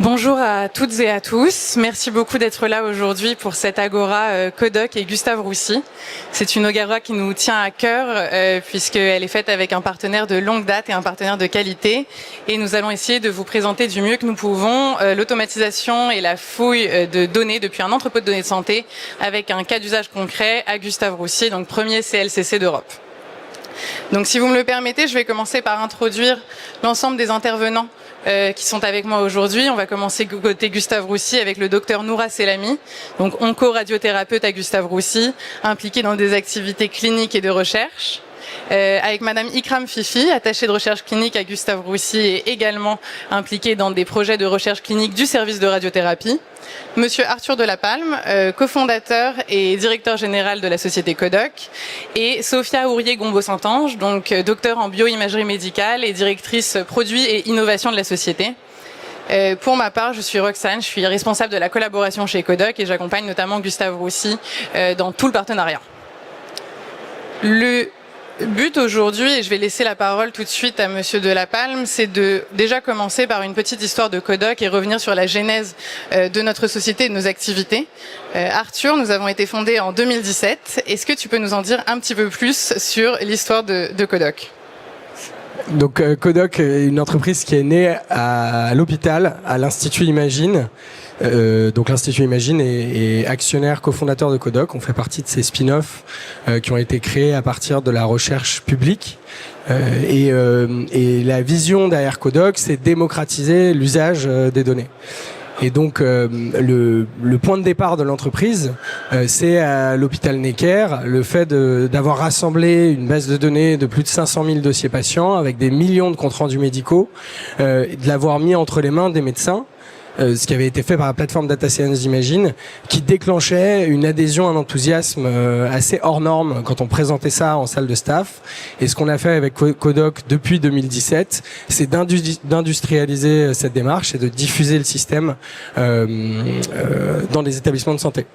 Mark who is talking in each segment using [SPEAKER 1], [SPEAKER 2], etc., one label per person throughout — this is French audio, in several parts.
[SPEAKER 1] Bonjour à toutes et à tous. Merci beaucoup d'être là aujourd'hui pour cette Agora Codoc et Gustave Roussy. C'est une Agora qui nous tient à cœur puisqu'elle est faite avec un partenaire de longue date et un partenaire de qualité. Et nous allons essayer de vous présenter du mieux que nous pouvons l'automatisation et la fouille de données depuis un entrepôt de données de santé avec un cas d'usage concret à Gustave Roussy, donc premier CLCC d'Europe. Donc si vous me le permettez, je vais commencer par introduire l'ensemble des intervenants qui sont avec moi aujourd'hui. On va commencer côté Gustave Roussy avec le docteur Noura Selami, donc onco-radiothérapeute à Gustave Roussy, impliqué dans des activités cliniques et de recherche. Avec Madame Ikram Fifi, attachée de recherche clinique à Gustave Roussy et également impliquée dans des projets de recherche clinique du service de radiothérapie. Monsieur Arthur Delapalme, cofondateur et directeur général de la société Codoc, et Sophia Ourier-Gombeau-Saint-Ange, donc docteur en bioimagerie médicale et directrice produits et innovation de la société. Pour ma part, je suis Roxane, je suis responsable de la collaboration chez Codoc et j'accompagne notamment Gustave Roussy dans tout le partenariat. Le but aujourd'hui, et je vais laisser la parole tout de suite à Monsieur Delapalme, c'est de déjà commencer par une petite histoire de Codoc et revenir sur la genèse de notre société et de nos activités. Arthur, nous avons été fondés en 2017. Est-ce que tu peux nous en dire un petit peu plus sur l'histoire de Codoc ?
[SPEAKER 2] Donc Codoc est une entreprise qui est née à l'hôpital, à l'Institut Imagine. Donc l'Institut Imagine est actionnaire cofondateur de Codoc. On fait partie de ces spin-offs qui ont été créés à partir de la recherche publique. Et la vision derrière Codoc, c'est démocratiser l'usage des données. Et donc le point de départ de l'entreprise, c'est à l'hôpital Necker, le fait d'avoir rassemblé une base de données de plus de 500 000 dossiers patients avec des millions de comptes rendus médicaux, de l'avoir mis entre les mains des médecins. Ce qui avait été fait par la plateforme Data Science d'Imagine, qui déclenchait une adhésion, un enthousiasme assez hors norme quand on présentait ça en salle de staff. Et ce qu'on a fait avec Codoc depuis 2017, c'est d'industrialiser cette démarche et de diffuser le système dans les établissements de santé.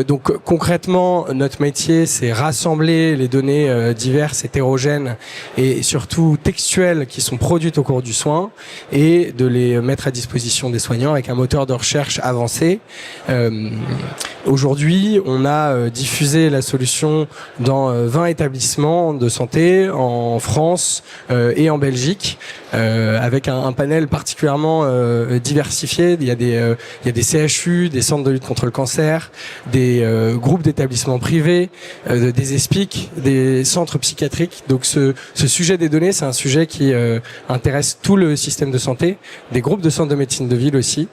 [SPEAKER 2] Donc concrètement, notre métier, c'est rassembler les données diverses, hétérogènes et surtout textuelles qui sont produites au cours du soin et de les mettre à disposition des soignants avec un moteur de recherche avancé. Aujourd'hui, on a diffusé la solution dans 20 établissements de santé en France et en Belgique, avec un panel particulièrement diversifié. Il y a des CHU, des centres de lutte contre le cancer, des groupes d'établissements privés, des ESPIC, des centres psychiatriques. Donc ce sujet des données, c'est un sujet qui intéresse tout le système de santé, des groupes de centres de médecine de ville aussi.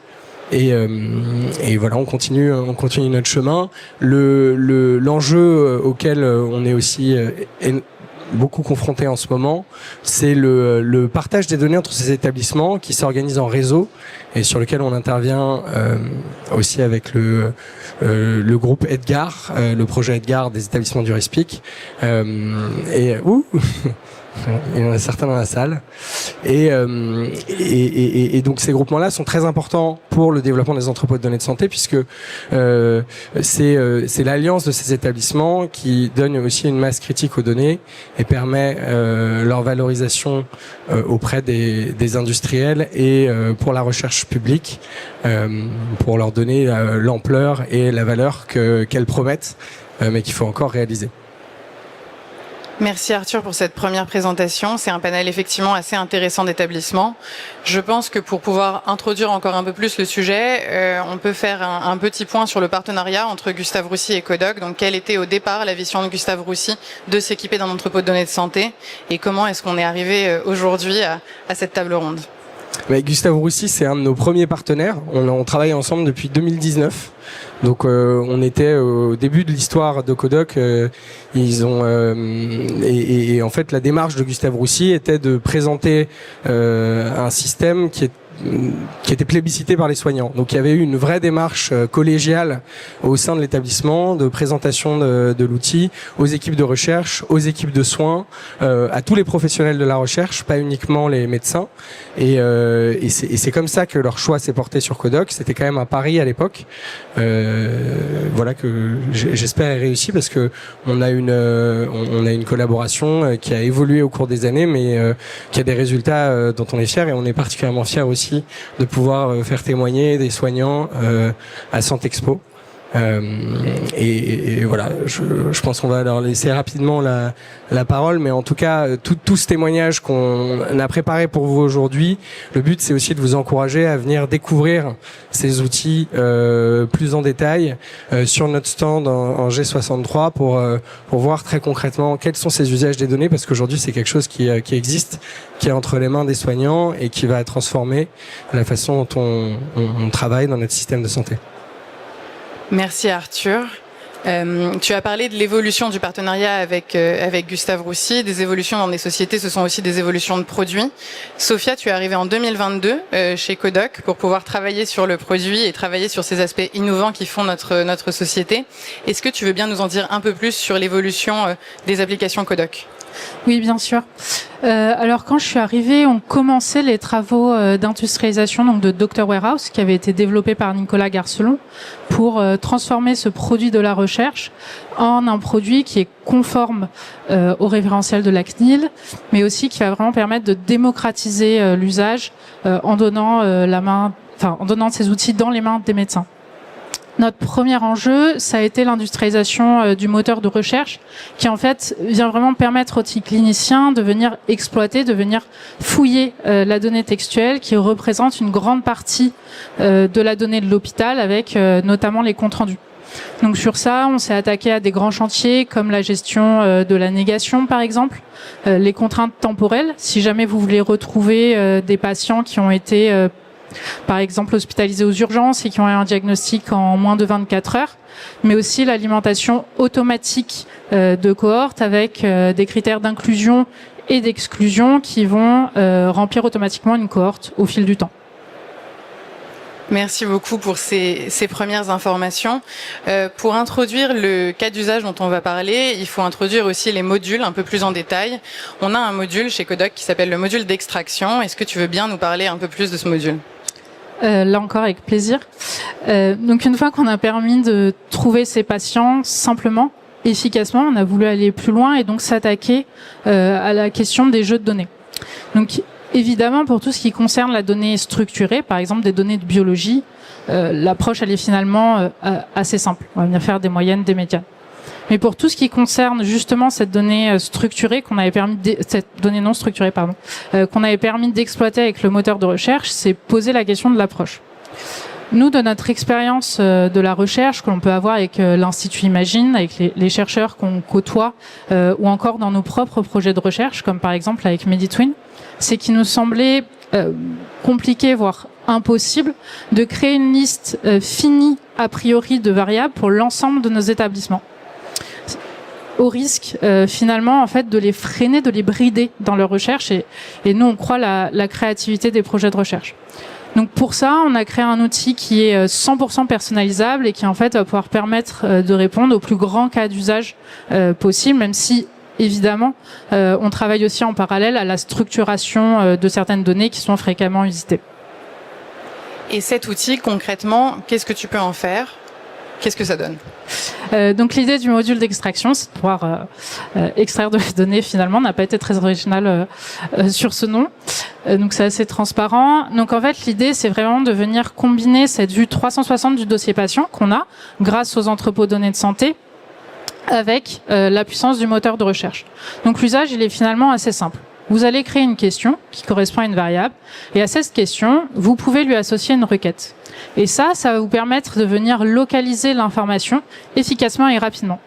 [SPEAKER 2] Et voilà, on continue notre chemin. L'enjeu auquel on est aussi beaucoup confronté en ce moment, c'est le partage des données entre ces établissements qui s'organisent en réseau et sur lequel on intervient aussi avec le groupe Edgar, le projet Edgar des établissements du RESPIC. Il y en a certains dans la salle. Et donc ces groupements-là sont très importants pour le développement des entrepôts de données de santé puisque c'est l'alliance de ces établissements qui donne aussi une masse critique aux données et permet leur valorisation auprès des industriels et pour la recherche publique pour leur donner l'ampleur et la valeur qu'elles promettent mais qu'il faut encore réaliser.
[SPEAKER 1] Merci Arthur pour cette première présentation. C'est un panel effectivement assez intéressant d'établissement. Je pense que pour pouvoir introduire encore un peu plus le sujet, on peut faire un petit point sur le partenariat entre Gustave Roussy et Codoc. Donc quelle était au départ la vision de Gustave Roussy de s'équiper d'un entrepôt de données de santé et comment est-ce qu'on est arrivé aujourd'hui à cette table ronde ?
[SPEAKER 2] Gustave Roussy, c'est un de nos premiers partenaires. On travaille ensemble depuis 2019. Donc on était au début de l'histoire de Codoc. Ils ont et en fait la démarche de Gustave Roussy était de présenter un système qui était plébiscité par les soignants. Donc il y avait eu une vraie démarche collégiale au sein de l'établissement de présentation de l'outil aux équipes de recherche, aux équipes de soins, à tous les professionnels de la recherche, pas uniquement les médecins. Et c'est comme ça que leur choix s'est porté sur Codoc. C'était quand même un pari à l'époque. Voilà que j'espère est réussi parce que on a une collaboration qui a évolué au cours des années, mais qui a des résultats dont on est fier et on est particulièrement fier aussi aussi de pouvoir faire témoigner des soignants à Santexpo. Et voilà, je pense qu'on va leur laisser rapidement la parole, mais en tout cas, tout ce témoignage qu'on a préparé pour vous aujourd'hui, le but c'est aussi de vous encourager à venir découvrir ces outils plus en détail sur notre stand en G63 pour voir très concrètement quels sont ces usages des données, parce qu'aujourd'hui c'est quelque chose qui existe, qui est entre les mains des soignants et qui va transformer la façon dont on travaille dans notre système de santé.
[SPEAKER 1] Merci Arthur. Tu as parlé de l'évolution du partenariat avec Gustave Roussy. Des évolutions dans des sociétés, ce sont aussi des évolutions de produits. Sophia, tu es arrivée en 2022 chez Codoc pour pouvoir travailler sur le produit et travailler sur ces aspects innovants qui font notre société. Est-ce que tu veux bien nous en dire un peu plus sur l'évolution des applications Codoc ?
[SPEAKER 3] Oui, bien sûr. Alors, quand je suis arrivée, on commençait les travaux d'industrialisation donc de Dr Warehouse, qui avait été développé par Nicolas Garcelon, pour transformer ce produit de la recherche en un produit qui est conforme au référentiel de la CNIL, mais aussi qui va vraiment permettre de démocratiser l'usage en donnant en donnant ces outils dans les mains des médecins. Notre premier enjeu, ça a été l'industrialisation du moteur de recherche, qui en fait vient vraiment permettre aux cliniciens de venir exploiter, de venir fouiller la donnée textuelle, qui représente une grande partie de la donnée de l'hôpital, avec notamment les comptes rendus. Donc sur ça, on s'est attaqué à des grands chantiers comme la gestion de la négation, par exemple, les contraintes temporelles. Si jamais vous voulez retrouver des patients qui ont été par exemple hospitalisés aux urgences et qui ont eu un diagnostic en moins de 24 heures, mais aussi l'alimentation automatique de cohortes avec des critères d'inclusion et d'exclusion qui vont remplir automatiquement une cohorte au fil du temps.
[SPEAKER 1] Merci beaucoup pour ces premières informations. Pour introduire le cas d'usage dont on va parler, il faut introduire aussi les modules un peu plus en détail. On a un module chez Codoc qui s'appelle le module d'extraction. Est-ce que tu veux bien nous parler un peu plus de ce module ?
[SPEAKER 3] Là encore, avec plaisir. Donc une fois qu'on a permis de trouver ces patients simplement, efficacement, on a voulu aller plus loin et donc s'attaquer à la question des jeux de données. Donc évidemment, pour tout ce qui concerne la donnée structurée, par exemple des données de biologie, l'approche elle est finalement assez simple. On va venir faire des moyennes, des médianes. Mais pour tout ce qui concerne justement cette donnée structurée cette donnée non structurée qu'on avait permis d'exploiter avec le moteur de recherche, c'est poser la question de l'approche. Nous, de notre expérience de la recherche que l'on peut avoir avec l'Institut Imagine, avec les chercheurs qu'on côtoie, ou encore dans nos propres projets de recherche, comme par exemple avec Meditwin, c'est qu'il nous semblait compliqué, voire impossible, de créer une liste finie a priori de variables pour l'ensemble de nos établissements, au risque finalement en fait de les freiner, de les brider dans leur recherche, et nous on croit la créativité des projets de recherche. Donc pour ça, on a créé un outil qui est 100% personnalisable et qui en fait va pouvoir permettre de répondre aux plus grands cas d'usage possibles, même si évidemment on travaille aussi en parallèle à la structuration de certaines données qui sont fréquemment usitées.
[SPEAKER 1] Et cet outil, concrètement, qu'est-ce que tu peux en faire ? Qu'est-ce que ça donne ?
[SPEAKER 3] Donc l'idée du module d'extraction, c'est de pouvoir extraire de la donnée. Finalement, on n'a pas été très original sur ce nom. Donc c'est assez transparent. Donc en fait, l'idée, c'est vraiment de venir combiner cette vue 360 du dossier patient qu'on a grâce aux entrepôts de données de santé avec la puissance du moteur de recherche. Donc l'usage, il est finalement assez simple. Vous allez créer une question qui correspond à une variable, et à cette question, vous pouvez lui associer une requête. Et ça va vous permettre de venir localiser l'information efficacement et rapidement.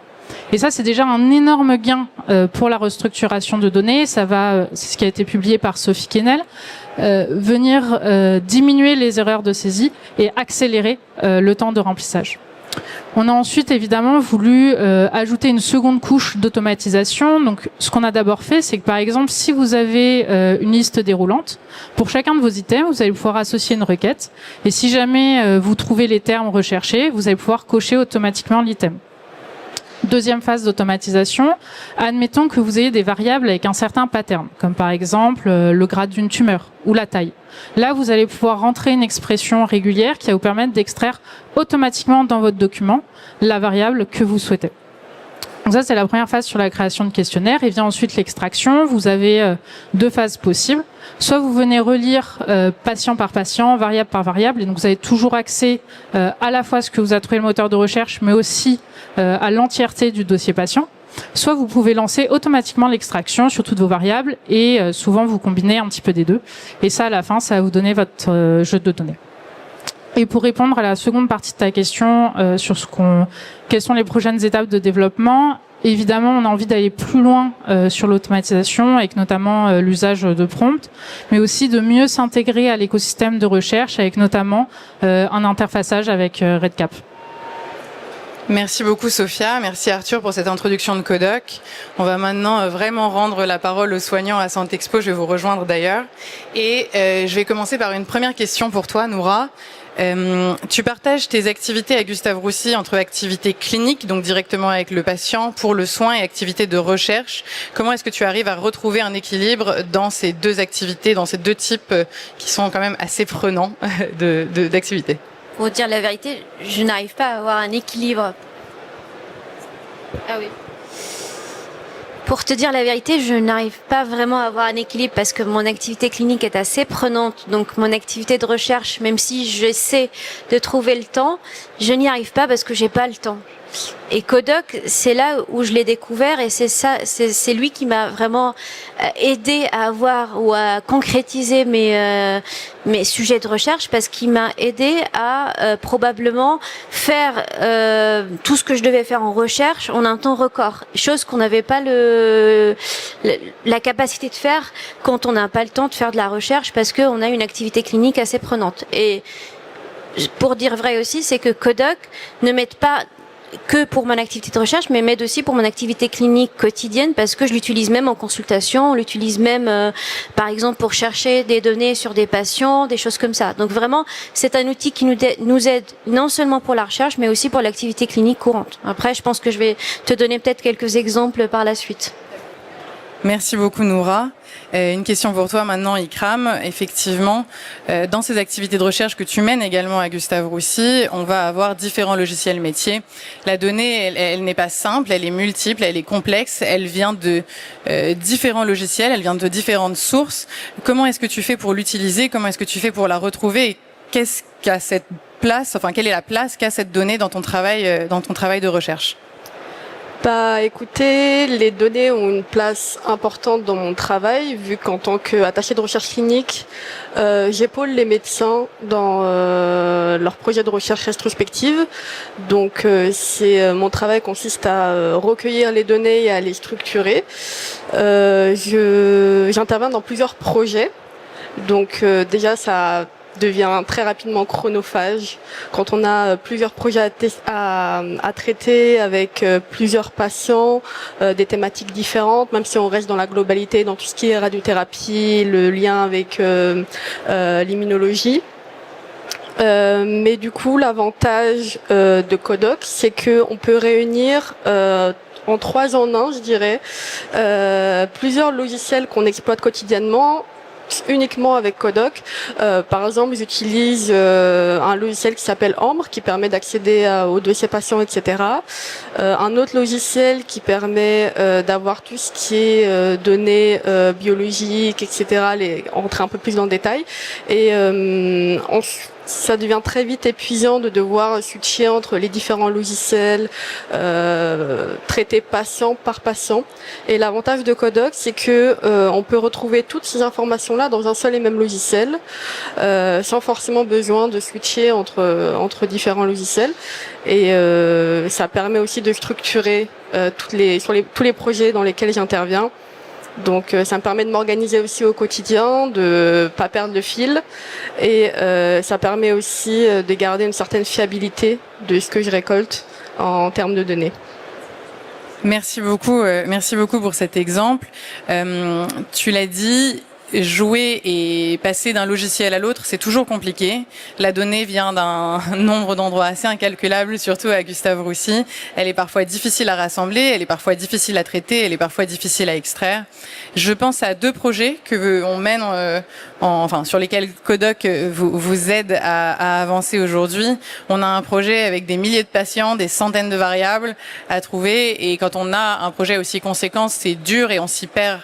[SPEAKER 3] Et ça, c'est déjà un énorme gain pour la restructuration de données. Ça va, c'est ce qui a été publié par Sophie Kennel, venir diminuer les erreurs de saisie et accélérer le temps de remplissage. On a ensuite évidemment voulu ajouter une seconde couche d'automatisation. Donc ce qu'on a d'abord fait, c'est que par exemple, si vous avez une liste déroulante, pour chacun de vos items, vous allez pouvoir associer une requête. Et si jamais vous trouvez les termes recherchés, vous allez pouvoir cocher automatiquement l'item. Deuxième phase d'automatisation, admettons que vous ayez des variables avec un certain pattern, comme par exemple le grade d'une tumeur ou la taille. Là, vous allez pouvoir rentrer une expression régulière qui va vous permettre d'extraire automatiquement dans votre document la variable que vous souhaitez. Donc ça, c'est la première phase sur la création de questionnaire. Et vient ensuite l'extraction. Vous avez 2 phases possibles. Soit vous venez relire patient par patient, variable par variable, et donc vous avez toujours accès à la fois à ce que vous a trouvé le moteur de recherche, mais aussi à l'entièreté du dossier patient. Soit vous pouvez lancer automatiquement l'extraction sur toutes vos variables, et souvent vous combinez un petit peu des deux. Et ça, à la fin, ça va vous donner votre jeu de données. Et pour répondre à la seconde partie de ta question sur quelles sont les prochaines étapes de développement, évidemment, on a envie d'aller plus loin sur l'automatisation, avec notamment l'usage de prompts, mais aussi de mieux s'intégrer à l'écosystème de recherche, avec notamment un interfaçage avec REDCap.
[SPEAKER 1] Merci beaucoup Sophia, merci Arthur pour cette introduction de Codoc. On va maintenant vraiment rendre la parole aux soignants à Santexpo, je vais vous rejoindre d'ailleurs. Et je vais commencer par une première question pour toi Noura. Tu partages tes activités à Gustave Roussy entre activités cliniques, donc directement avec le patient, pour le soin, et activités de recherche. Comment est-ce que tu arrives à retrouver un équilibre dans ces 2 activités, dans ces 2 types qui sont quand même assez prenants d'activités?
[SPEAKER 4] Pour dire la vérité, je n'arrive pas à avoir un équilibre. Ah oui. Pour te dire la vérité, je n'arrive pas vraiment à avoir un équilibre parce que mon activité clinique est assez prenante. Donc mon activité de recherche, même si j'essaie de trouver le temps, je n'y arrive pas parce que j'ai pas le temps. Et Codoc, c'est là où je l'ai découvert, et c'est lui qui m'a vraiment aidé à avoir ou à concrétiser mes sujets de recherche, parce qu'il m'a aidé à probablement faire tout ce que je devais faire en recherche en un temps record, chose qu'on n'avait pas la capacité de faire quand on n'a pas le temps de faire de la recherche, parce qu'on a une activité clinique assez prenante. Et pour dire vrai aussi, c'est que Codoc ne m'aide pas que pour mon activité de recherche, mais m'aide aussi pour mon activité clinique quotidienne, parce que je l'utilise même en consultation, on l'utilise même, par exemple, pour chercher des données sur des patients, des choses comme ça. Donc vraiment, c'est un outil qui nous aide non seulement pour la recherche, mais aussi pour l'activité clinique courante. Après, je pense que je vais te donner peut-être quelques exemples par la suite.
[SPEAKER 1] Merci beaucoup Noura. Une question pour toi maintenant Ikram. Effectivement, dans ces activités de recherche que tu mènes également à Gustave Roussy, on va avoir différents logiciels métiers. La donnée, elle n'est pas simple, elle est multiple, elle est complexe, elle vient de différents logiciels, elle vient de différentes sources. Comment est-ce que tu fais pour l'utiliser? Comment est-ce que tu fais pour la retrouver? Et qu'est-ce qu'a cette place, enfin quelle est la place qu'a cette donnée dans ton travail de recherche?
[SPEAKER 5] Bah, écoutez, les données ont une place importante dans mon travail, vu qu'en tant qu'attaché de recherche clinique, j'épaule les médecins dans leurs projets de recherche rétrospective. Donc, mon travail consiste à recueillir les données et à les structurer. J'interviens dans plusieurs projets. Donc, déjà, ça devient très rapidement chronophage quand on a plusieurs projets à traiter avec plusieurs patients, des thématiques différentes, même si on reste dans la globalité, dans tout ce qui est radiothérapie, le lien avec l'immunologie. Mais du coup, l'avantage de Codoc, c'est qu'on peut réunir en 3 en 1, je dirais, plusieurs logiciels qu'on exploite quotidiennement uniquement avec Codoc. Par exemple, j'utilise un logiciel qui s'appelle Ambre, qui permet d'accéder aux dossiers patients, etc. Un autre logiciel qui permet d'avoir tout ce qui est données biologiques, etc., entrer un peu plus dans le détail. Et ça devient très vite épuisant de devoir switcher entre les différents logiciels, traiter patient par patient. Et l'avantage de Codoc, c'est que on peut retrouver toutes ces informations-là dans un seul et même logiciel, sans forcément besoin de switcher entre différents logiciels. Et ça permet aussi de structurer tous les projets dans lesquels j'interviens. Donc ça me permet de m'organiser aussi au quotidien, de pas perdre le fil, et ça permet aussi de garder une certaine fiabilité de ce que je récolte en termes de données.
[SPEAKER 1] Merci beaucoup pour cet exemple. Tu l'as dit, jouer et passer d'un logiciel à l'autre, c'est toujours compliqué. La donnée vient d'un nombre d'endroits assez incalculable, surtout à Gustave Roussy. Elle est parfois difficile à rassembler, elle est parfois difficile à traiter, elle est parfois difficile à extraire. Je pense à 2 projets que on mène, sur lesquels Codoc vous aide à avancer aujourd'hui. On a un projet avec des milliers de patients, des centaines de variables à trouver, et quand on a un projet aussi conséquent, c'est dur et on s'y perd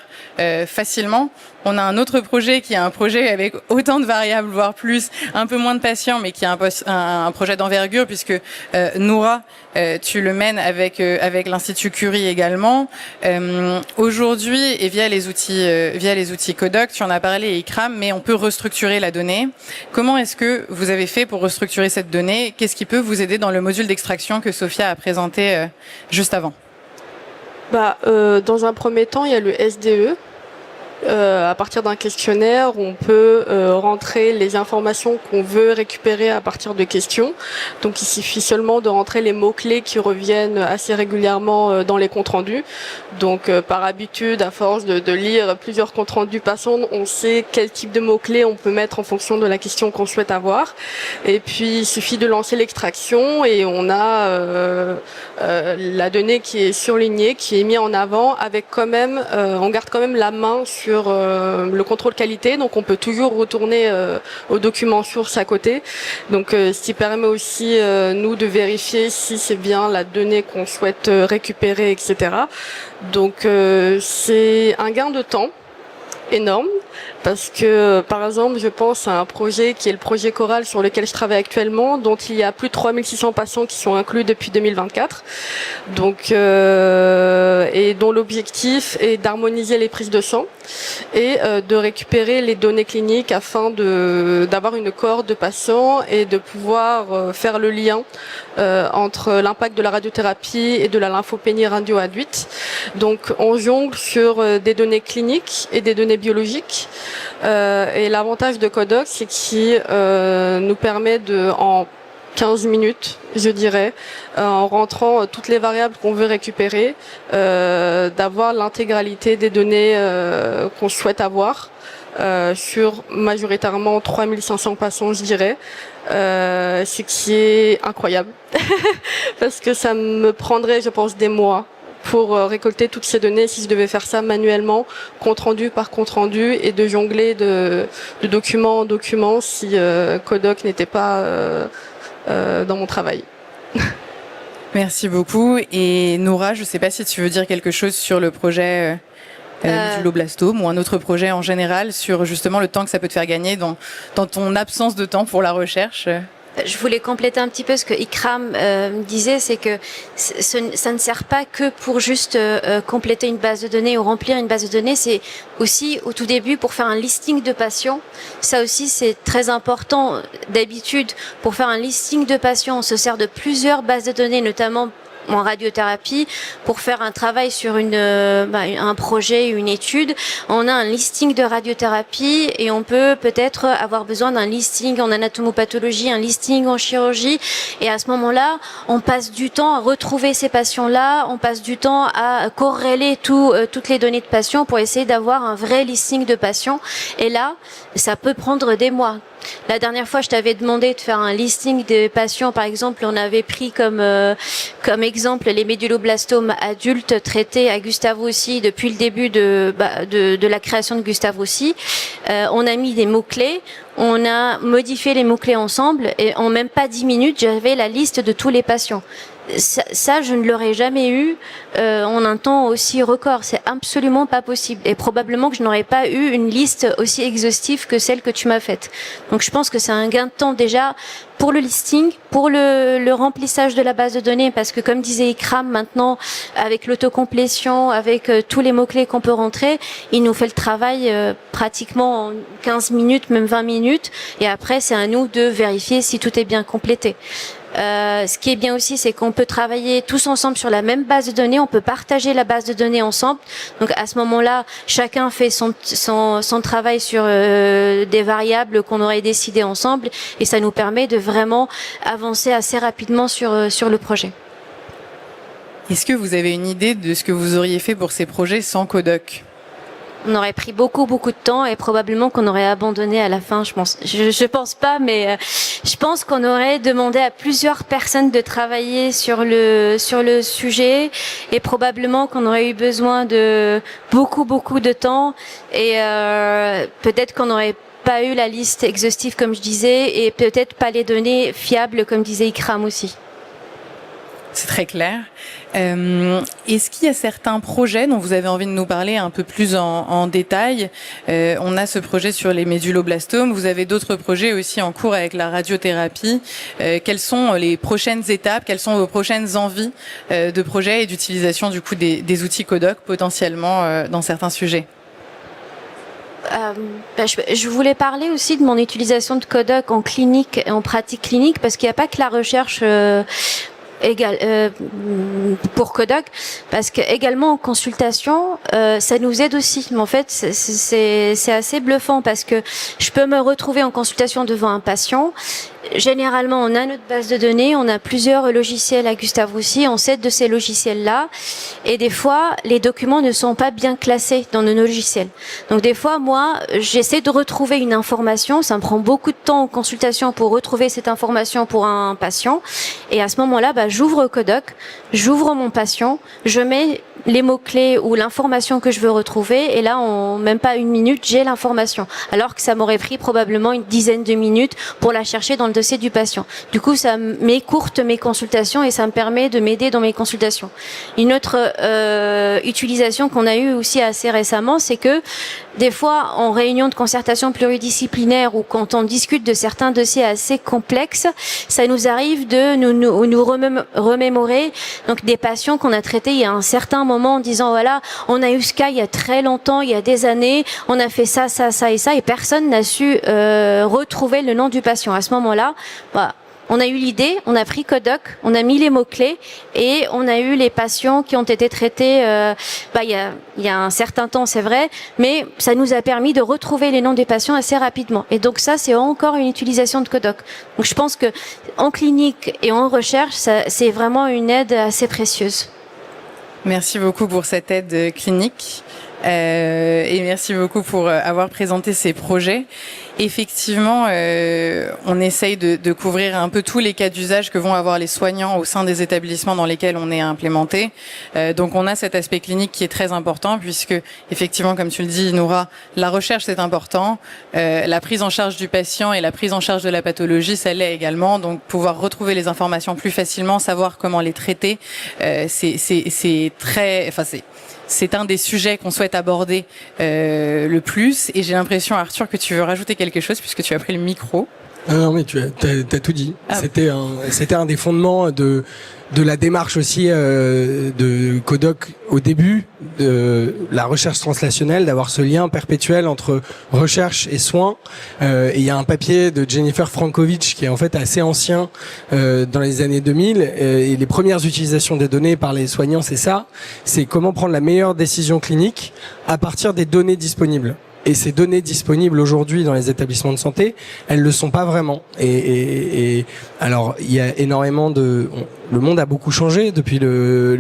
[SPEAKER 1] facilement. On a un autre projet qui est un projet avec autant de variables, voire plus, un peu moins de patients, mais qui est un projet d'envergure, puisque Noura, tu le mènes avec l'Institut Curie également. Aujourd'hui, et via les outils Codoc, tu en as parlé, Ikram, mais on peut restructurer la donnée. Comment est-ce que vous avez fait pour restructurer cette donnée? Qu'est-ce qui peut vous aider dans le module d'extraction que Sophia a présenté juste avant?
[SPEAKER 5] Dans un premier temps, il y a le SDE. À partir d'un questionnaire, on peut rentrer les informations qu'on veut récupérer à partir de questions. Donc il suffit seulement de rentrer les mots-clés qui reviennent assez régulièrement dans les comptes rendus. Donc par habitude, à force de lire plusieurs comptes rendus passants, on sait quel type de mots-clés on peut mettre en fonction de la question qu'on souhaite avoir. Et puis il suffit de lancer l'extraction et on a la donnée qui est surlignée, qui est mise en avant, avec quand même, on garde quand même la main sur le contrôle qualité, donc on peut toujours retourner au document source à côté. Donc ce qui permet aussi nous de vérifier si c'est bien la donnée qu'on souhaite récupérer, etc. Donc c'est un gain de temps énorme, parce que par exemple je pense à un projet qui est le projet Coral sur lequel je travaille actuellement, dont il y a plus de 3600 patients qui sont inclus depuis 2024, donc et dont l'objectif est d'harmoniser les prises de sang et de récupérer les données cliniques afin d'avoir une cohorte de patients et de pouvoir faire le lien entre l'impact de la radiothérapie et de la lymphopénie radioinduite. Donc on jongle sur des données cliniques et des données biologiques. Et l'avantage de Codoc, c'est qu'il nous permet en 15 minutes, je dirais, en rentrant toutes les variables qu'on veut récupérer, d'avoir l'intégralité des données qu'on souhaite avoir sur majoritairement 3500 patients, je dirais. Ce qui est incroyable, parce que ça me prendrait, je pense, des mois pour récolter toutes ces données si je devais faire ça manuellement, compte rendu par compte rendu, et de jongler de document en document si Codoc n'était pas dans mon travail.
[SPEAKER 1] Merci beaucoup. Et Noura, je ne sais pas si tu veux dire quelque chose sur le projet du loblastome ou un autre projet en général, sur justement le temps que ça peut te faire gagner dans ton absence de temps pour la recherche.
[SPEAKER 4] Je voulais compléter un petit peu ce que Ikram disait, c'est que ça ne sert pas que pour juste compléter une base de données ou remplir une base de données, c'est aussi au tout début pour faire un listing de patients. Ça aussi c'est très important. D'habitude, pour faire un listing de patients, on se sert de plusieurs bases de données, notamment en radiothérapie, pour faire un travail sur un projet, une étude. On a un listing de radiothérapie et on peut peut-être avoir besoin d'un listing en anatomopathologie, un listing en chirurgie. Et à ce moment-là, on passe du temps à retrouver ces patients-là, on passe du temps à corréler toutes les données de patients pour essayer d'avoir un vrai listing de patients. Et là, ça peut prendre des mois. La dernière fois, je t'avais demandé de faire un listing des patients. Par exemple, on avait pris comme exemple les méduloblastomes adultes traités à Gustave Roussy depuis le début de la création de Gustave Roussy. On a mis des mots-clés, on a modifié les mots-clés ensemble et en même pas 10 minutes, j'avais la liste de tous les patients. Ça, je ne l'aurais jamais eu en un temps aussi record. C'est absolument pas possible. Et probablement que je n'aurais pas eu une liste aussi exhaustive que celle que tu m'as faite. Donc je pense que c'est un gain de temps déjà pour le listing, pour le remplissage de la base de données, parce que comme disait Ikram, maintenant, avec l'autocomplétion, avec tous les mots-clés qu'on peut rentrer, il nous fait le travail pratiquement en 15 minutes, même 20 minutes. Et après, c'est à nous de vérifier si tout est bien complété. Ce qui est bien aussi, c'est qu'on peut travailler tous ensemble sur la même base de données, on peut partager la base de données ensemble. Donc à ce moment-là, chacun fait son travail sur des variables qu'on aurait décidé ensemble, et ça nous permet de vraiment avancer assez rapidement sur le projet.
[SPEAKER 1] Est-ce que vous avez une idée de ce que vous auriez fait pour ces projets sans Codoc ?
[SPEAKER 4] On aurait pris beaucoup de temps et probablement qu'on aurait abandonné à la fin, je pense. Je pense pas, mais je pense qu'on aurait demandé à plusieurs personnes de travailler sur le sujet et probablement qu'on aurait eu besoin de beaucoup de temps et peut-être qu'on aurait pas eu la liste exhaustive comme je disais et peut-être pas les données fiables comme disait Ikram aussi.
[SPEAKER 1] C'est très clair. Est-ce qu'il y a certains projets dont vous avez envie de nous parler un peu plus en détail? On a ce projet sur les méduloblastomes. Vous avez d'autres projets aussi en cours avec la radiothérapie. Quelles sont les prochaines étapes? Quelles sont vos prochaines envies de projets et d'utilisation du coup des outils Codoc potentiellement dans certains sujets?
[SPEAKER 4] Je voulais parler aussi de mon utilisation de Codoc en clinique et en pratique clinique parce qu'il n'y a pas que la recherche pour Codoc, parce que également en consultation, ça nous aide aussi. Mais en fait, c'est assez bluffant parce que je peux me retrouver en consultation devant un patient. Généralement, on a notre base de données, on a plusieurs logiciels à Gustave Roussy, on s'aide de ces logiciels-là, et des fois, les documents ne sont pas bien classés dans nos logiciels. Donc des fois, moi, j'essaie de retrouver une information, ça me prend beaucoup de temps en consultation pour retrouver cette information pour un patient, et à ce moment-là, j'ouvre Codoc, j'ouvre mon patient, je mets les mots-clés ou l'information que je veux retrouver, et là, en même pas une minute, j'ai l'information, alors que ça m'aurait pris probablement une dizaine de minutes pour la chercher dans le dossier du patient. Du coup, ça m'écourte mes consultations et ça me permet de m'aider dans mes consultations. Une autre utilisation qu'on a eue aussi assez récemment, c'est que des fois, en réunion de concertation pluridisciplinaire ou quand on discute de certains dossiers assez complexes, ça nous arrive de nous remémorer donc des patients qu'on a traités il y a un certain moment en disant voilà, on a eu ce cas il y a très longtemps, il y a des années, on a fait ça et ça et personne n'a su retrouver le nom du patient. À ce moment-là, on a eu l'idée, on a pris Codoc, on a mis les mots-clés et on a eu les patients qui ont été traités il y a un certain temps, c'est vrai, mais ça nous a permis de retrouver les noms des patients assez rapidement. Et donc ça, c'est encore une utilisation de Codoc. Donc je pense que en clinique et en recherche, c'est vraiment une aide assez précieuse.
[SPEAKER 1] Merci beaucoup pour cette aide clinique. Et merci beaucoup pour avoir présenté ces projets. Effectivement, on essaye de couvrir un peu tous les cas d'usage que vont avoir les soignants au sein des établissements dans lesquels on est implémenté. Donc on a cet aspect clinique qui est très important puisque, effectivement, comme tu le dis, Noura, la recherche c'est important, la prise en charge du patient et la prise en charge de la pathologie, ça l'est également. Donc pouvoir retrouver les informations plus facilement, savoir comment les traiter, c'est un des sujets qu'on souhaite aborder le plus. Et j'ai l'impression, Arthur, que tu veux rajouter quelque chose puisque tu as pris le micro.
[SPEAKER 2] Non, mais tu as tout dit. C'était un des fondements de la démarche aussi de Codoc au début, de la recherche translationnelle, d'avoir ce lien perpétuel entre recherche et soins. Et il y a un papier de Jennifer Frankovich qui est en fait assez ancien dans les années 2000. Et les premières utilisations des données par les soignants, c'est ça. C'est comment prendre la meilleure décision clinique à partir des données disponibles. Et ces données disponibles aujourd'hui dans les établissements de santé, elles le sont pas vraiment. Et alors, il y a énormément le monde a beaucoup changé depuis le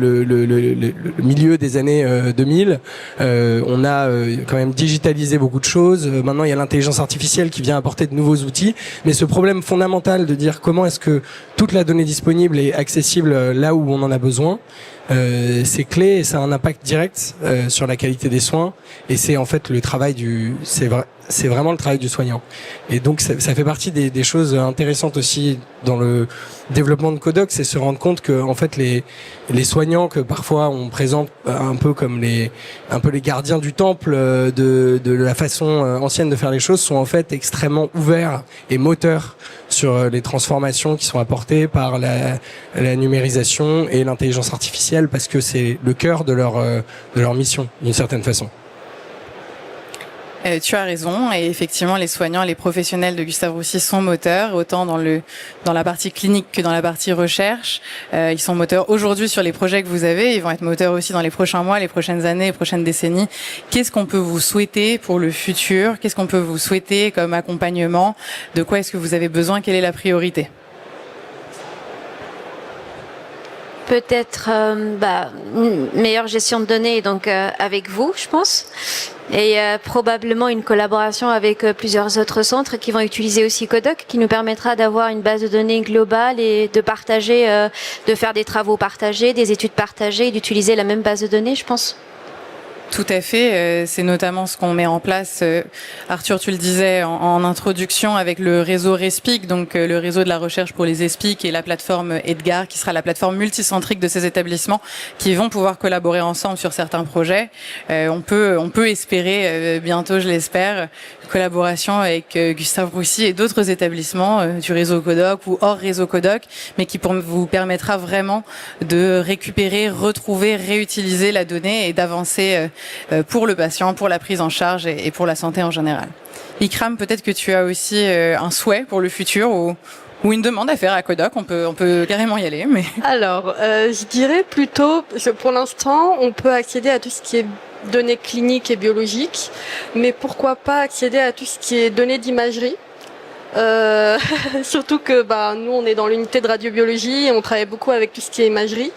[SPEAKER 2] milieu des années 2000. On a quand même digitalisé beaucoup de choses. Maintenant, il y a l'intelligence artificielle qui vient apporter de nouveaux outils. Mais ce problème fondamental de dire comment est-ce que toute la donnée disponible est accessible là où on en a besoin, c'est clé et ça a un impact direct sur la qualité des soins. Et c'est en fait le travail c'est vraiment le travail du soignant. Et donc ça fait partie des choses intéressantes aussi dans le développement de Codoc, c'est se rendre compte que en fait les soignants que parfois on présente un peu comme les gardiens du temple de la façon ancienne de faire les choses sont en fait extrêmement ouverts et moteurs sur les transformations qui sont apportées par la numérisation et l'intelligence artificielle parce que c'est le cœur de leur mission d'une certaine façon.
[SPEAKER 1] Tu as raison, et effectivement les soignants, les professionnels de Gustave Roussy sont moteurs, autant dans la partie clinique que dans la partie recherche. Ils sont moteurs aujourd'hui sur les projets que vous avez, ils vont être moteurs aussi dans les prochains mois, les prochaines années, les prochaines décennies. Qu'est-ce qu'on peut vous souhaiter pour le futur? Qu'est-ce qu'on peut vous souhaiter comme accompagnement? De quoi est-ce que vous avez besoin? Quelle est la priorité?
[SPEAKER 4] Peut-être une meilleure gestion de données, donc avec vous, je pense. Et probablement une collaboration avec plusieurs autres centres qui vont utiliser aussi Codoc, qui nous permettra d'avoir une base de données globale et de partager, de faire des travaux partagés, des études partagées, et d'utiliser la même base de données, je pense.
[SPEAKER 1] Tout à fait, c'est notamment ce qu'on met en place, Arthur, tu le disais en introduction, avec le réseau RESPIC, donc le réseau de la recherche pour les ESPIC et la plateforme EDGAR, qui sera la plateforme multicentrique de ces établissements qui vont pouvoir collaborer ensemble sur certains projets. On peut espérer bientôt, je l'espère, collaboration avec Gustave Roussy et d'autres établissements du réseau Codoc ou hors réseau Codoc, mais qui vous permettra vraiment de récupérer, retrouver, réutiliser la donnée et d'avancer pour le patient, pour la prise en charge et pour la santé en général. Ikram, peut-être que tu as aussi un souhait pour le futur ou une demande à faire à Codoc, on peut carrément y aller. Mais...
[SPEAKER 5] Alors, je dirais plutôt, pour l'instant, on peut accéder à tout ce qui est données cliniques et biologiques, mais pourquoi pas accéder à tout ce qui est données d'imagerie. Surtout que nous on est dans l'unité de radiobiologie et on travaille beaucoup avec tout ce qui est imagerie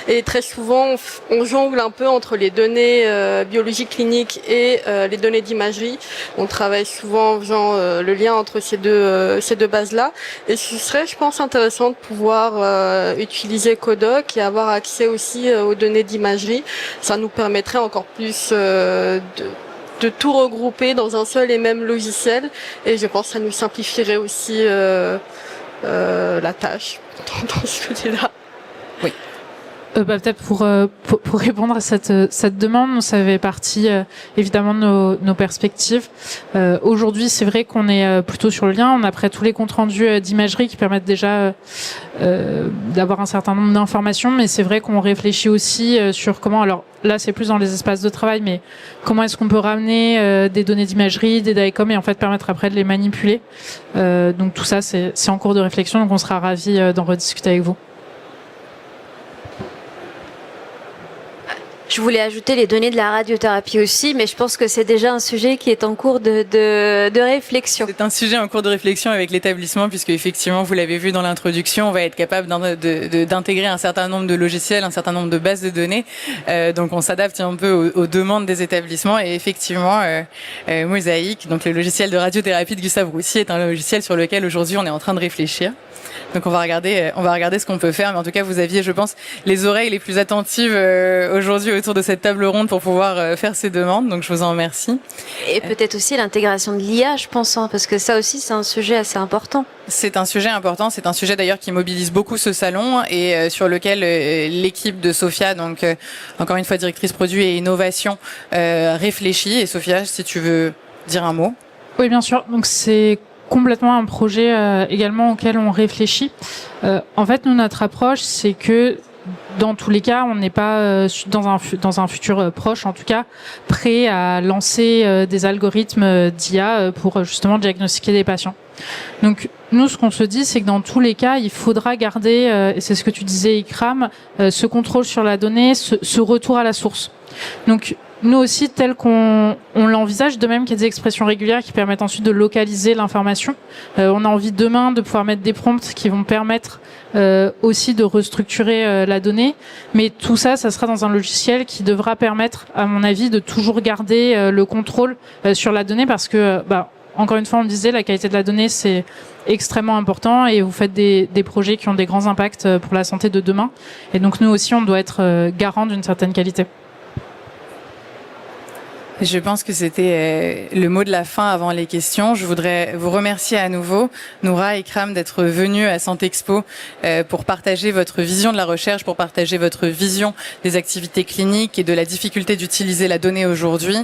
[SPEAKER 5] et très souvent on jongle un peu entre les données biologiques cliniques et les données d'imagerie. On travaille souvent en faisant le lien entre ces deux bases-là et ce serait, je pense, intéressant de pouvoir utiliser Codoc et avoir accès aussi aux données d'imagerie. Ça nous permettrait encore plus de tout regrouper dans un seul et même logiciel et je pense que ça nous simplifierait aussi la tâche dans ce côté-là.
[SPEAKER 1] Oui.
[SPEAKER 3] Peut-être pour répondre à cette demande, ça fait partie évidemment de nos perspectives. Aujourd'hui, c'est vrai qu'on est plutôt sur le lien. On a après tous les comptes rendus d'imagerie qui permettent déjà d'avoir un certain nombre d'informations, mais c'est vrai qu'on réfléchit aussi sur comment. Alors là, c'est plus dans les espaces de travail, mais comment est-ce qu'on peut ramener des données d'imagerie, des DICOM et en fait permettre après de les manipuler. Donc tout ça, c'est en cours de réflexion. Donc on sera ravis d'en rediscuter avec vous.
[SPEAKER 4] Je voulais ajouter les données de la radiothérapie aussi, mais je pense que c'est déjà un sujet qui est en cours de réflexion.
[SPEAKER 1] C'est un sujet en cours de réflexion avec l'établissement, puisque effectivement, vous l'avez vu dans l'introduction, on va être capable d'intégrer un certain nombre de logiciels, un certain nombre de bases de données. Donc on s'adapte un peu aux demandes des établissements. Et effectivement, Mosaïque, donc le logiciel de radiothérapie de Gustave Roussy, est un logiciel sur lequel aujourd'hui on est en train de réfléchir. Donc on va regarder ce qu'on peut faire. Mais en tout cas, vous aviez, je pense, les oreilles les plus attentives aujourd'hui autour de cette table ronde pour pouvoir faire ces demandes. Donc je vous en remercie.
[SPEAKER 4] Et peut-être aussi l'intégration de l'IA, je pense, parce que ça aussi, c'est un sujet assez important.
[SPEAKER 1] C'est un sujet important. C'est un sujet d'ailleurs qui mobilise beaucoup ce salon et sur lequel l'équipe de Sophia, donc encore une fois directrice produit et innovation, réfléchit. Et Sophia, si tu veux dire un mot.
[SPEAKER 3] Oui, bien sûr. Donc c'est complètement un projet également auquel on réfléchit. En fait, nous, notre approche, c'est que dans tous les cas, on n'est pas dans un futur proche, en tout cas, prêt à lancer des algorithmes d'IA pour justement diagnostiquer des patients. Donc, nous, ce qu'on se dit, c'est que dans tous les cas, il faudra garder, et c'est ce que tu disais, Ikram, ce contrôle sur la donnée, ce retour à la source. Donc, nous aussi, tel qu'on l'envisage, de même qu'il y a des expressions régulières qui permettent ensuite de localiser l'information. On a envie demain de pouvoir mettre des prompts qui vont permettre aussi de restructurer la donnée. Mais tout ça, ça sera dans un logiciel qui devra permettre, à mon avis, de toujours garder le contrôle sur la donnée parce que, encore une fois, on le disait, la qualité de la donnée, c'est extrêmement important et vous faites des projets qui ont des grands impacts pour la santé de demain. Et donc, nous aussi, on doit être garant d'une certaine qualité.
[SPEAKER 1] Je pense que c'était le mot de la fin avant les questions. Je voudrais vous remercier à nouveau, Noura et Ikram, d'être venus à Santexpo pour partager votre vision de la recherche, pour partager votre vision des activités cliniques et de la difficulté d'utiliser la donnée aujourd'hui.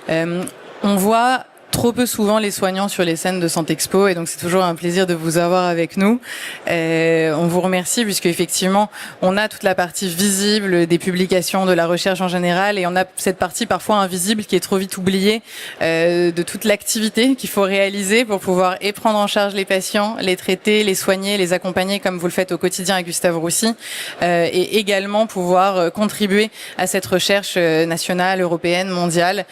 [SPEAKER 1] On voit trop peu souvent les soignants sur les scènes de Santexpo et donc c'est toujours un plaisir de vous avoir avec nous. On vous remercie puisque effectivement on a toute la partie visible des publications, de la recherche en général et on a cette partie parfois invisible qui est trop vite oubliée de toute l'activité qu'il faut réaliser pour pouvoir et prendre en charge les patients, les traiter, les soigner, les accompagner comme vous le faites au quotidien à Gustave Roussy et également pouvoir contribuer à cette recherche nationale, européenne, mondiale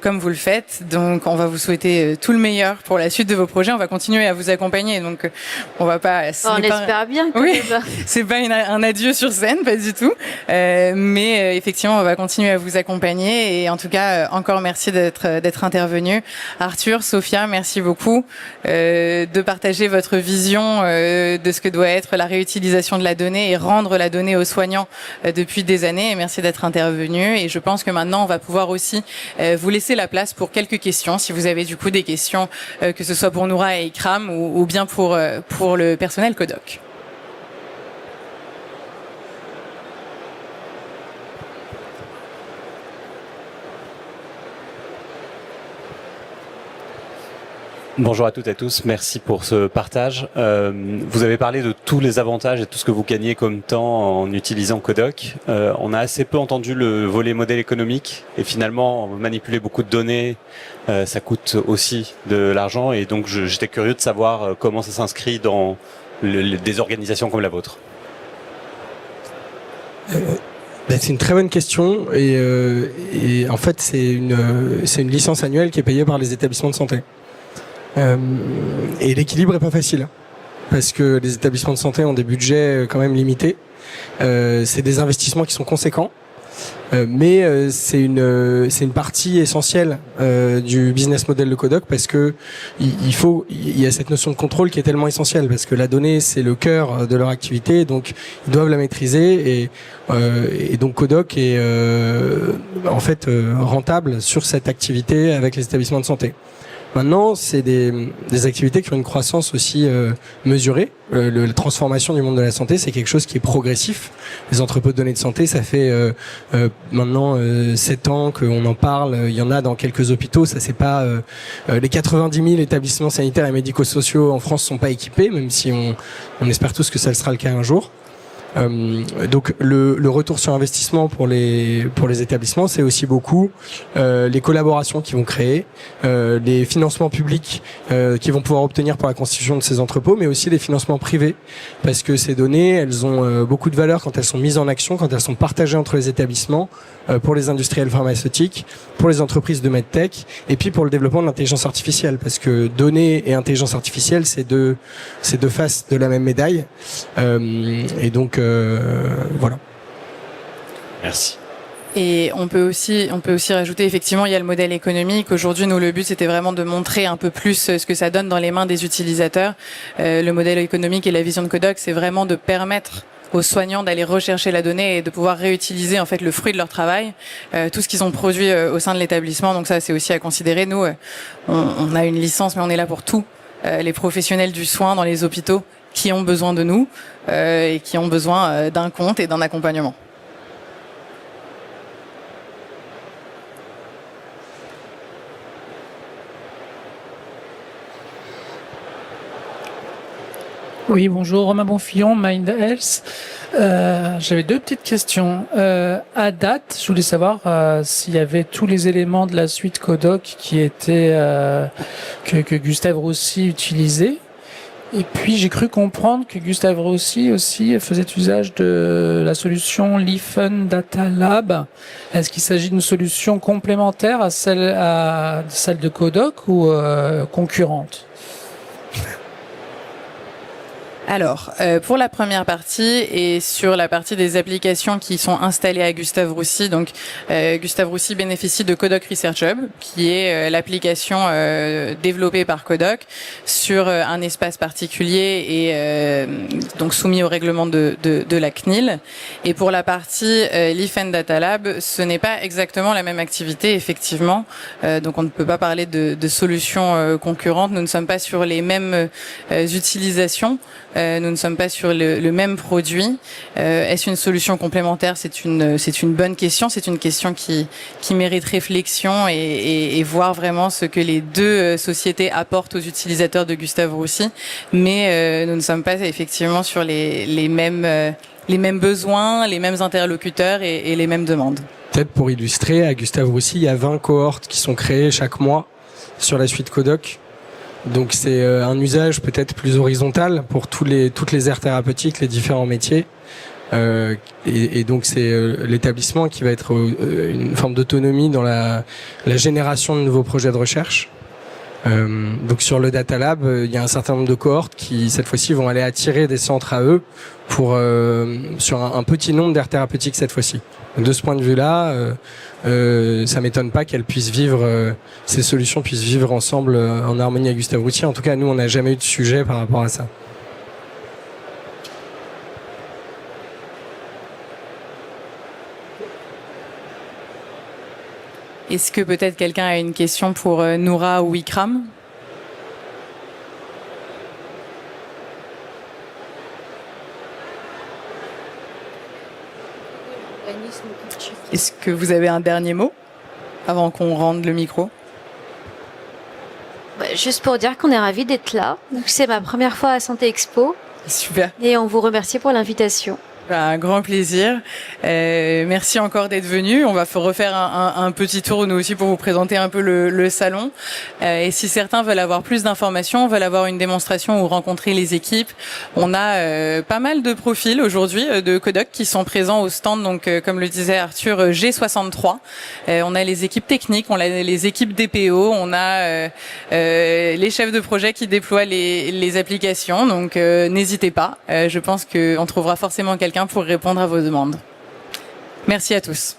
[SPEAKER 1] comme vous le faites. Donc on va vous vous souhaiter tout le meilleur pour la suite de vos projets. On va continuer à vous accompagner, donc on va pas.
[SPEAKER 4] On espère bien.
[SPEAKER 1] Oui, c'est pas un adieu sur scène, pas du tout. Mais effectivement, on va continuer à vous accompagner. Et en tout cas, encore merci d'être intervenu. Arthur, Sophia, merci beaucoup de partager votre vision de ce que doit être la réutilisation de la donnée et rendre la donnée aux soignants depuis des années. Et merci d'être intervenu. Et je pense que maintenant, on va pouvoir aussi vous laisser la place pour quelques questions. Si vous avez du coup des questions, que ce soit pour Noura et Ikram ou bien pour le personnel Codoc.
[SPEAKER 6] Bonjour à toutes et à tous, merci pour ce partage. Vous avez parlé de tous les avantages et tout ce que vous gagnez comme temps en utilisant Codoc. On a assez peu entendu le volet modèle économique et finalement manipuler beaucoup de données, ça coûte aussi de l'argent et donc j'étais curieux de savoir comment ça s'inscrit dans des organisations comme la vôtre.
[SPEAKER 2] C'est une très bonne question et en fait c'est une licence annuelle qui est payée par les établissements de santé. Et l'équilibre est pas facile parce que les établissements de santé ont des budgets quand même limités. C'est des investissements qui sont conséquents, mais c'est une partie essentielle du business model de Codoc parce que il y a cette notion de contrôle qui est tellement essentielle parce que la donnée c'est le cœur de leur activité, donc ils doivent la maîtriser et donc Codoc est en fait rentable sur cette activité avec les établissements de santé. Maintenant, c'est des activités qui ont une croissance aussi mesurée. La transformation du monde de la santé, c'est quelque chose qui est progressif. Les entrepôts de données de santé, ça fait maintenant 7 ans qu'on en parle. Il y en a dans quelques hôpitaux. Ça, c'est pas les 90 000 établissements sanitaires et médico-sociaux en France sont pas équipés, même si on espère tous que ça sera le cas un jour. Donc le retour sur investissement pour les établissements, c'est aussi beaucoup les collaborations qu'ils vont créer, les financements publics qu'ils vont pouvoir obtenir pour la constitution de ces entrepôts, mais aussi les financements privés, parce que ces données, elles ont beaucoup de valeur quand elles sont mises en action, quand elles sont partagées entre les établissements, pour les industriels pharmaceutiques, pour les entreprises de medtech, et puis pour le développement de l'intelligence artificielle, parce que données et intelligence artificielle, c'est deux faces de la même médaille, et donc voilà.
[SPEAKER 6] Merci.
[SPEAKER 1] Et on peut aussi rajouter, effectivement, il y a le modèle économique. Aujourd'hui, nous, le but, c'était vraiment de montrer un peu plus ce que ça donne dans les mains des utilisateurs. Le modèle économique et la vision de Codoc, c'est vraiment de permettre aux soignants d'aller rechercher la donnée et de pouvoir réutiliser en fait le fruit de leur travail, tout ce qu'ils ont produit au sein de l'établissement. Donc ça, c'est aussi à considérer. Nous, on a une licence, mais on est là pour tout. Les professionnels du soin dans les hôpitaux qui ont besoin de nous et qui ont besoin d'un compte et d'un accompagnement.
[SPEAKER 7] Oui, bonjour, Romain Bonfillon, Mind Health. J'avais 2 petites questions. À date, je voulais savoir s'il y avait tous les éléments de la suite Codoc qui étaient que Gustave Roussy utilisait. Et puis j'ai cru comprendre que Gustave Roussy aussi faisait usage de la solution Lifen Data Lab. Est-ce qu'il s'agit d'une solution complémentaire à celle de Codoc ou concurrente ?
[SPEAKER 1] Alors, pour la première partie et sur la partie des applications qui sont installées à Gustave Roussy, donc Gustave Roussy bénéficie de Codoc Research Hub, qui est l'application développée par Codoc sur un espace particulier et donc soumis au règlement de la CNIL. Et pour la partie Leaf and Data Lab, ce n'est pas exactement la même activité, effectivement. Donc on ne peut pas parler de solutions concurrentes. Nous ne sommes pas sur les mêmes utilisations. Nous ne sommes pas sur le même produit. Est-ce une solution complémentaire ? C'est une bonne question. C'est une question qui mérite réflexion et voir vraiment ce que les deux sociétés apportent aux utilisateurs de Gustave Roussy. Mais nous ne sommes pas effectivement sur les mêmes besoins, les mêmes interlocuteurs et les mêmes demandes.
[SPEAKER 2] Peut-être pour illustrer, à Gustave Roussy, il y a 20 cohortes qui sont créées chaque mois sur la suite Codoc. Donc c'est un usage peut-être plus horizontal pour toutes les aires thérapeutiques, les différents métiers. Et donc c'est l'établissement qui va être une forme d'autonomie dans la génération de nouveaux projets de recherche. Donc sur le Data Lab, il y a un certain nombre de cohortes qui cette fois-ci vont aller attirer des centres à eux pour sur un petit nombre d'aires thérapeutiques cette fois-ci. Donc de ce point de vue-là, ça m'étonne pas qu'elles puissent vivre, ces solutions puissent vivre ensemble en harmonie avec Gustave Roussy. En tout cas, nous, on n'a jamais eu de sujet par rapport à ça.
[SPEAKER 1] Est-ce que peut-être quelqu'un a une question pour Noura ou Ikram? Est-ce que vous avez un dernier mot avant qu'on rende le micro?
[SPEAKER 4] Juste pour dire qu'on est ravis d'être là. C'est ma première fois à Santé Expo
[SPEAKER 1] Super.
[SPEAKER 4] et on vous remercie pour l'invitation.
[SPEAKER 1] Un grand plaisir. Merci encore d'être venu. On va refaire un petit tour nous aussi pour vous présenter un peu le salon. Et si certains veulent avoir plus d'informations, veulent avoir une démonstration ou rencontrer les équipes, on a pas mal de profils aujourd'hui de Codoc qui sont présents au stand. Donc comme le disait Arthur, G63. On a les équipes techniques, on a les équipes DPO, on a les chefs de projet qui déploient les applications. Donc n'hésitez pas. Je pense qu'on trouvera forcément quelqu'un pour répondre à vos demandes. Merci à tous.